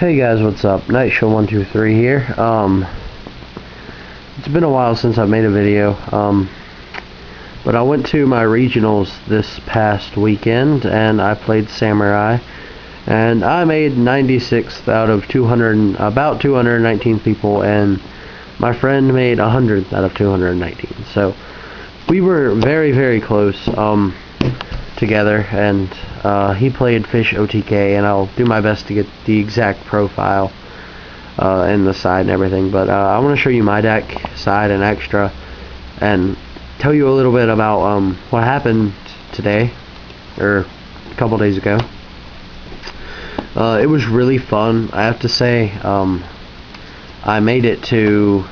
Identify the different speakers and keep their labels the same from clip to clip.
Speaker 1: Hey guys, what's up? Night Show 123 here. It's been a while since I've made a video, but I went to my regionals this past weekend and I played Samurai, and I made 96th out of about 219 people, and my friend made 100th out of 219. So we were very, very close together, and he played Fish OTK, and I'll do my best to get the exact profile and the side and everything, but I want to show you my deck, side and extra, and tell you a little bit about what happened today, or a couple days ago. It was really fun, I have to say. I made it to...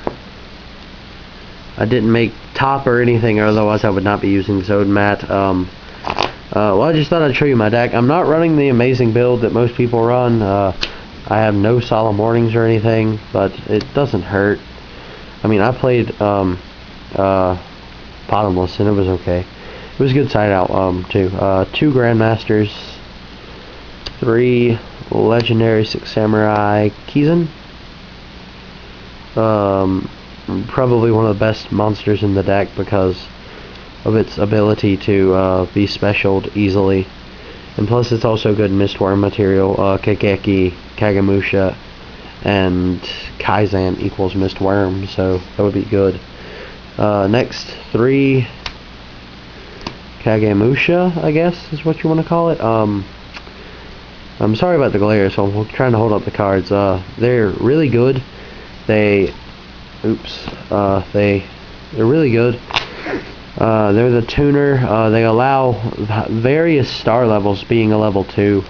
Speaker 1: I didn't make top or anything, otherwise I would not be using Zodemat. Well, I just thought I'd show you my deck. I'm not running the amazing build that most people run. I have no solemn warnings or anything, but it doesn't hurt. I mean, I played bottomless, and it was okay. It was a good side out, too. 2 Grandmasters, 3 Legendary, 6 Samurai, Kizan. Probably one of the best monsters in the deck because of its ability to be specialed easily, and plus it's also good Mistworm material. Kageki, Kagemusha, and Kaizen equals Mistworm, so that would be good. Next, 3 Kagemusha, I guess is what you want to call it. I'm sorry about the glare, so I'm trying to hold up the cards. They're really good. They're really good. They're the tuner. They allow various star levels being a level 2.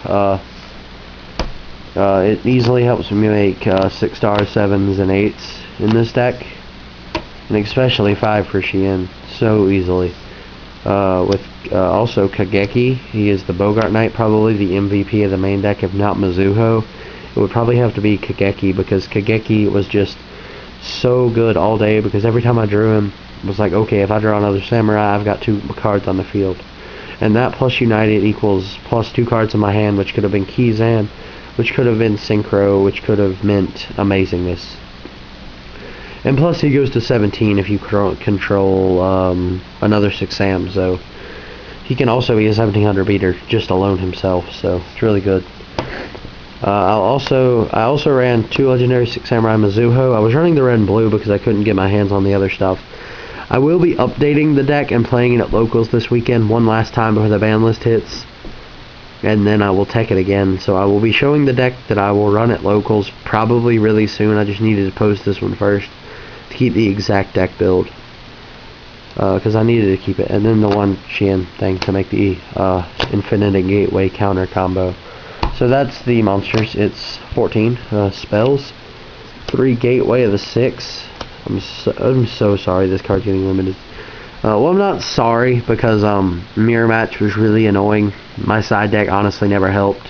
Speaker 1: It easily helps me make 6 stars, 7s, and 8s in this deck, and especially 5 for Shien, so easily. With also Kageki, he is the Bogart Knight, probably the MVP of the main deck, if not Mizuho. It would probably have to be Kageki, because Kageki was just so good all day, because every time I drew him, it was like, okay, if I draw another Samurai, I've got 2 cards on the field. And that plus United equals plus 2 cards in my hand, which could have been Kizan, which could have been Synchro, which could have meant amazingness. And plus he goes to 17 if you control another 6 Sam, so he can also be a 1700 beater just alone himself, so it's really good. I also ran 2 Legendary 6 Samurai Mizuho. I was running the red and blue because I couldn't get my hands on the other stuff. I will be updating the deck and playing it at locals this weekend one last time before the ban list hits, and then I will tech it again. So I will be showing the deck that I will run at locals probably really soon. I just needed to post this one first to keep the exact deck build, because I needed to keep it, and then the one Shien thing to make the Infinite Gateway counter combo. So that's the monsters. It's 14 spells, 3 Gateway of the 6. I'm so sorry this card's getting limited. Well, I'm not sorry, because Mirror Match was really annoying. My side deck honestly never helped.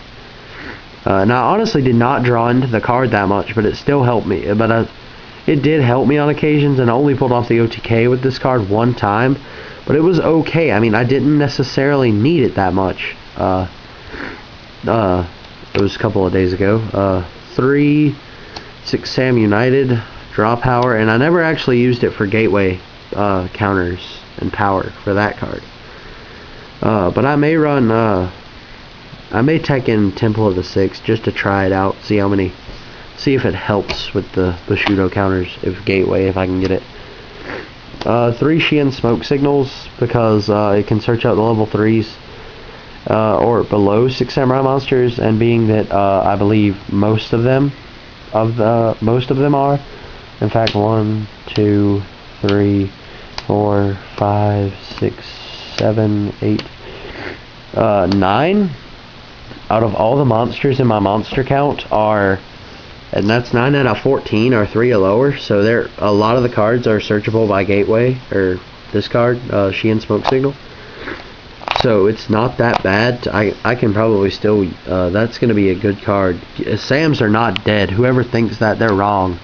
Speaker 1: And I honestly did not draw into the card that much, but it still helped me. But it did help me on occasions, and I only pulled off the OTK with this card one time. But it was okay. I mean, I didn't necessarily need it that much. It was a couple of days ago. 3 6 Sam United, draw power, and I never actually used it for gateway counters and power for that card. But I may run, I may tech in Temple of the 6 just to try it out, see if it helps with the Bushido counters, if I can get it. 3 Shien Smoke Signals, because it can search out the level 3s. Or below 6 Samurai monsters, and being that I believe most of them are. In fact, 1, 2, 3, 4, 5, 6, 7, 8, 9 out of all the monsters in my monster count are, and that's 9 out of 14 are 3 or lower. So a lot of the cards are searchable by gateway, or this card, Shien Smoke Signal. So it's not that bad. I can probably still, that's going to be a good card. Sams are not dead. Whoever thinks that, they're wrong.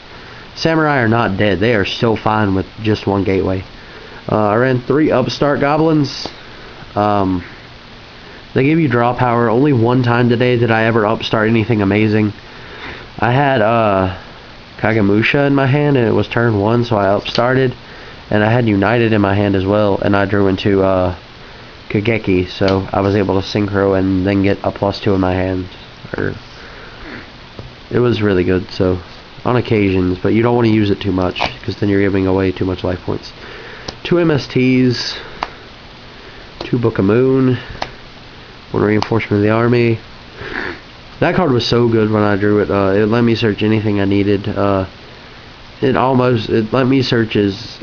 Speaker 1: Samurai are not dead. They are still fine with just 1 gateway. I ran 3 Upstart Goblins. They give you draw power. Only one time today did I ever upstart anything amazing. I had Kagamusha in my hand, and it was turn 1, so I upstarted, and I had United in my hand as well, and I drew into Kageki, so I was able to synchro and then get a +2 in my hand. It was really good, so on occasions, but you don't want to use it too much, because then you're giving away too much life points. 2 MSTs, 2 Book of Moon, 1 Reinforcement of the Army. That card was so good when I drew it. It let me search anything I needed. It let me search as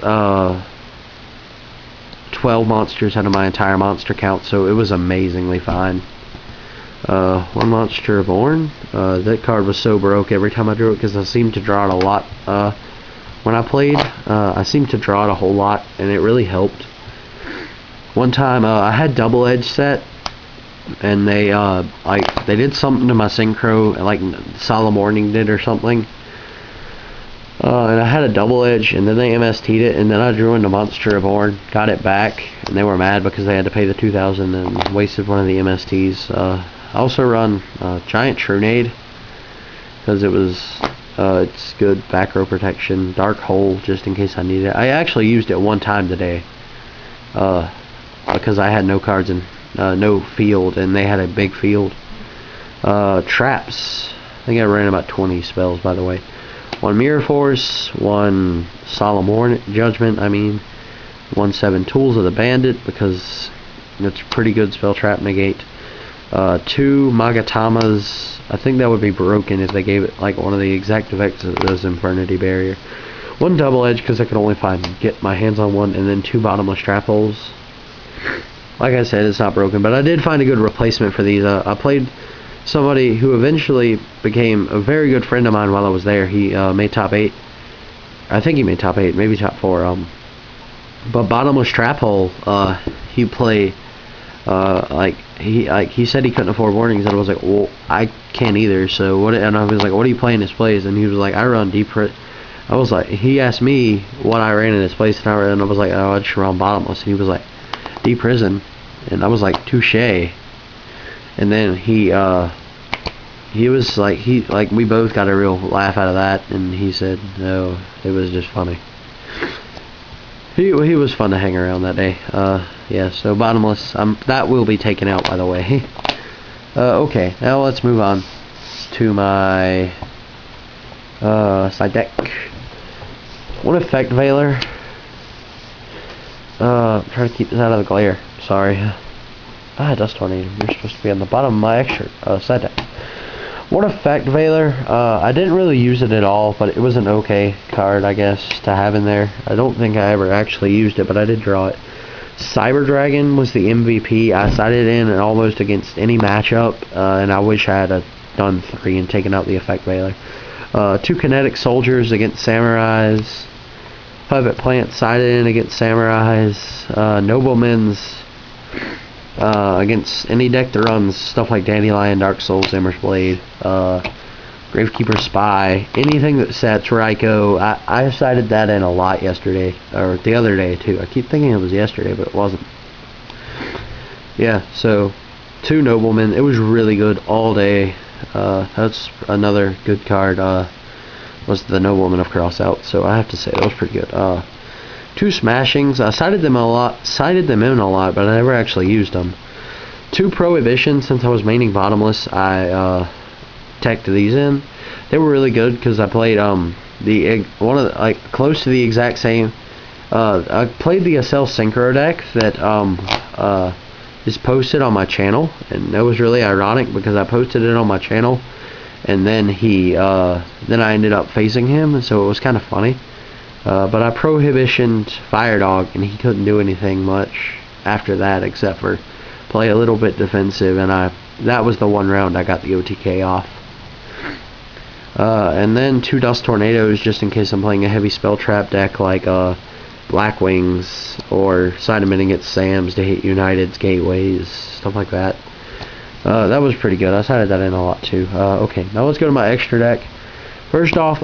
Speaker 1: 12 monsters out of my entire monster count, so it was amazingly fine. 1 Monster Born. That card was so broke every time I drew it, because I seemed to draw it a lot when I played. I seemed to draw it a whole lot, and it really helped. One time I had Double Edge set, and they did something to my synchro, like Solemn Warning did or something. And I had a Double Edge, and then they MST'd it, and then I drew into Monster Reborn, got it back, and they were mad because they had to pay the 2,000 and wasted one of the MSTs. I also run Giant Trunade, because it's good back row protection. Dark Hole, just in case I need it. I actually used it one time today, because I had no cards and no field, and they had a big field. Traps. I think I ran about 20 spells, by the way. 1 Mirror Force, 1 Solemn Judgment, 1 7 Tools of the Bandit, because it's a pretty good spell trap negate. 2 Magatamas. I think that would be broken if they gave it like one of the exact effects of this Infernity Barrier. 1 Double Edge, because I could only get my hands on 1, and then 2 Bottomless Trap Holes. Like I said, it's not broken, but I did find a good replacement for these. I played somebody who eventually became a very good friend of mine while I was there. He made top 8. I think he made top 8, maybe top 4. But Bottomless Trap Hole, he played he said he couldn't afford warnings, and I was like, well, I can't either. So what? And I was like, what are you playing this plays? And he was like, I run deep. I was like, he asked me what I ran in his place, and I was like, oh, I just run Bottomless. And he was like, Deep Prison, and I was like, touche. And then he was like, we both got a real laugh out of that, and he said, no, it was just funny. He was fun to hang around that day. Yeah, so Bottomless, that will be taken out, by the way. Okay, now let's move on to my side deck. 1 Effect Veiler. Try to keep this out of the glare. Sorry. Dust Tornado. You're supposed to be on the bottom of my extra side deck. 1 Effect Veiler. I didn't really use it at all, but it was an okay card, I guess, to have in there. I don't think I ever actually used it, but I did draw it. Cyber Dragon was the MVP. I sided in almost against any matchup, and I wish I had done 3 and taken out the Effect Veiler. 2 Kinetic Soldiers against Samurais. Pivot Plant sided in against Samurais. Noblemen's against any deck that runs stuff like Dandelion, Dark Souls, Emmer's Blade, Gravekeeper Spy, anything that sets Raiko. I sided that in a lot yesterday, or the other day too. I keep thinking it was yesterday, but it wasn't. Yeah, so 2 Noblemen. It was really good all day. That's another good card. Was the Nobleman of Crossout, so I have to say that was pretty good. 2 Smashings. I sided them in a lot, but I never actually used them. 2 Prohibitions. Since I was maining Bottomless, I teched these in. They were really good because I played close to the exact same. I played the Acel Synchro deck that is posted on my channel, and that was really ironic because I posted it on my channel, and then then I ended up facing him, and so it was kind of funny. But I Prohibitioned Fire Dog, and he couldn't do anything much after that except for play a little bit defensive, and that was the one round I got the OTK off. And then 2 Dust Tornadoes, just in case I'm playing a heavy spell trap deck like Black Wings, or side them in against Sam's to hit United's Gateways, stuff like that. That was pretty good. I sided that in a lot too. Okay, now let's go to my extra deck. First off,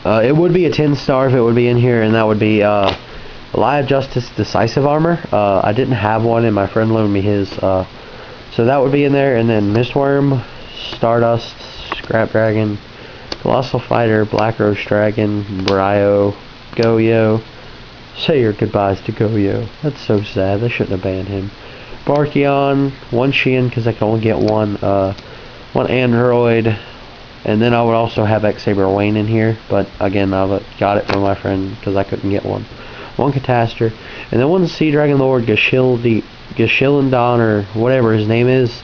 Speaker 1: it would be a 10-star if it would be in here, and that would be Live Justice Decisive Armor. I didn't have one, and my friend loaned me his, so that would be in there. And then Mistworm, Stardust, Scrap Dragon, Colossal Fighter, Black Rose Dragon, Brio, Goyo. Say your goodbyes to Goyo. That's so sad. They shouldn't have banned him. Barkion, one Shein because I can only get one Android, and then I would also have X-Saber Wayne in here, but again I got it from my friend because I couldn't get one. One Catastor, and then one Sea Dragon Lord Gashilindon or whatever his name is.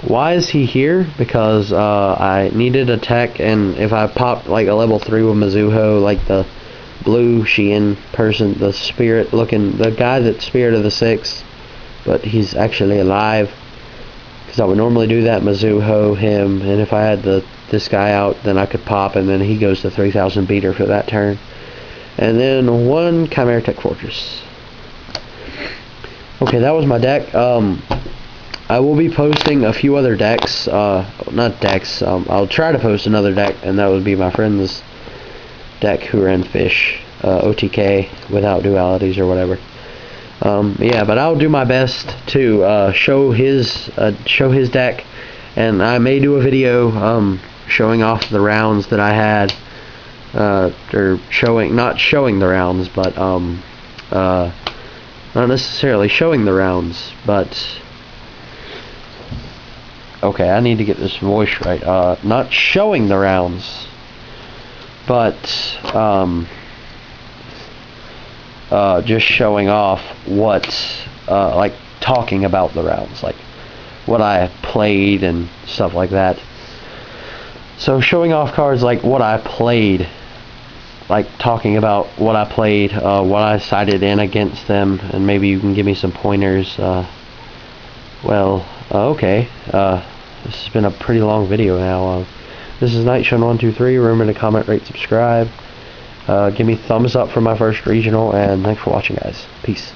Speaker 1: Why is he here? Because I needed a tech, and if I popped like a level 3 with Mizuho, like the blue Shein person, the spirit looking, the guy that's Spirit of the Six, but he's actually alive, because I would normally do that, Mizuho him, and if I had this guy out, then I could pop, and then he goes to 3000 beater for that turn. And then one Chimera Tech Fortress. Okay, that was my deck. I will be posting a few other decks, not decks, I'll try to post another deck, and that would be my friend's deck who ran Fish, OTK, without dualities or whatever. Yeah, but I'll do my best to show his deck, and I may do a video showing off the rounds that I had, or not showing the rounds, but not necessarily showing the rounds, but okay, I need to get this voice right. Not showing the rounds, but just showing off what, like talking about the rounds, like what I played and stuff like that. So showing off cards like what I played, like talking about what I played, what I sided in against them, and maybe you can give me some pointers. Okay. This has been a pretty long video now. This is Nightshun123. Remember to comment, rate, subscribe. Give me thumbs up for my first regional, and thanks for watching, guys. Peace.